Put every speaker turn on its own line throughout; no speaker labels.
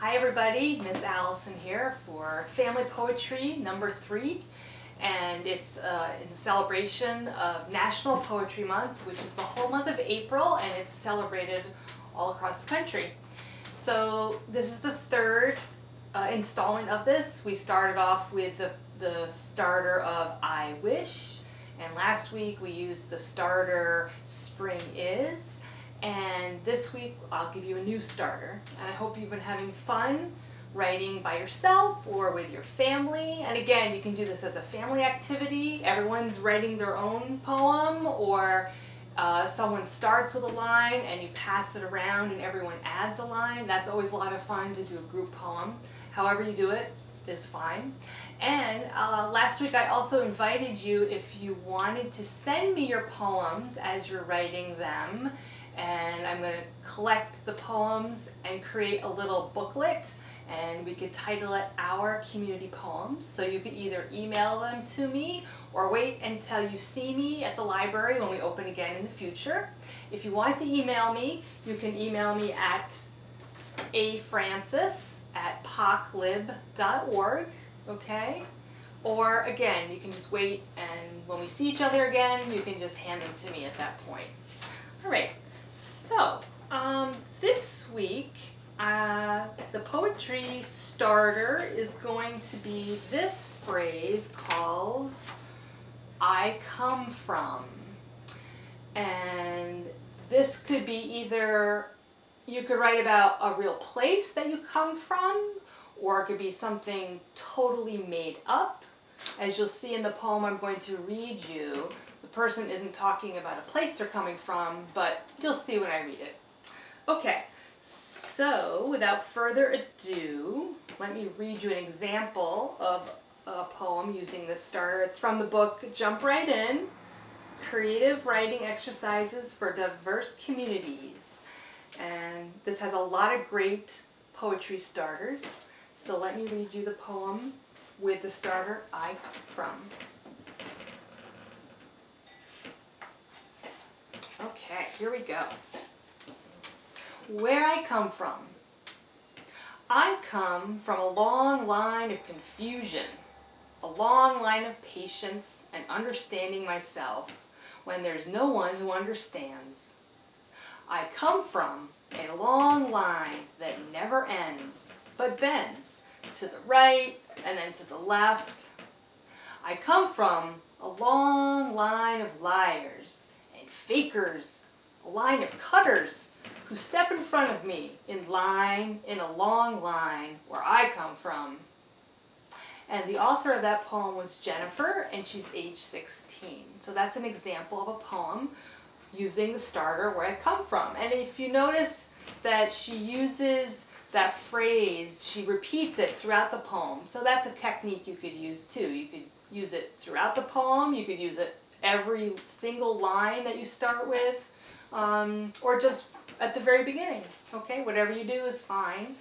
Hi everybody, Miss Allison here for Family Poetry number 3, and it's in celebration of National Poetry Month, which is the whole month of April, and it's celebrated all across the country. So this is the third installment of this. We started off with the starter of I Wish, and last week we used the starter Spring Is. And this week I'll give you a new starter, and I hope you've been having fun writing by yourself or with your family. And again, you can do this as a family activity. Everyone's writing their own poem, or someone starts with a line and you pass it around and everyone adds a line. That's always a lot of fun to do a group poem. However you do it is fine. And last week I also invited you, if you wanted, to send me your poems as you're writing them. And I'm going to collect the poems and create a little booklet, and we could title it Our Community Poems. So you could either email them to me or wait until you see me at the library when we open again in the future. If you want to email me, you can email me at afrancis@pouchlib.org, okay? Or again, you can just wait, and when we see each other again, you can just hand them to me at that point. All right. So, this week, the poetry starter is going to be this phrase called, I come from. And this could be either, you could write about a real place that you come from, or it could be something totally made up. As you'll see in the poem I'm going to read you, the person isn't talking about a place they're coming from, but you'll see when I read it. Okay, so without further ado, let me read you an example of a poem using this starter. It's from the book Jump Right In, Creative Writing Exercises for Diverse Communities. And this has a lot of great poetry starters. So let me read you the poem with the starter, I come from. Okay, here we go. Where I come from. I come from a long line of confusion, a long line of patience and understanding myself when there's no one who understands. I come from a long line that never ends, but bends to the right and then to the left. I come from a long line of liars and fakers, a line of cutters who step in front of me in a long line where I come from. And the author of that poem was Jennifer, and she's age 16. So that's an example of a poem using the starter, where I come from. And if you notice that she uses that phrase, she repeats it throughout the poem. So that's a technique you could use too. You could use it throughout the poem, you could use it every single line that you start with, or just at the very beginning. Okay, whatever you do is fine.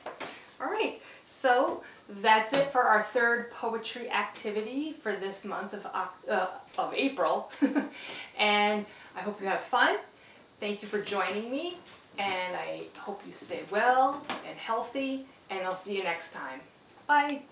All right, so that's it for our third poetry activity for this month of April. And I hope you have fun. Thank you for joining me, and I hope you stay well and healthy, and I'll see you next time. Bye.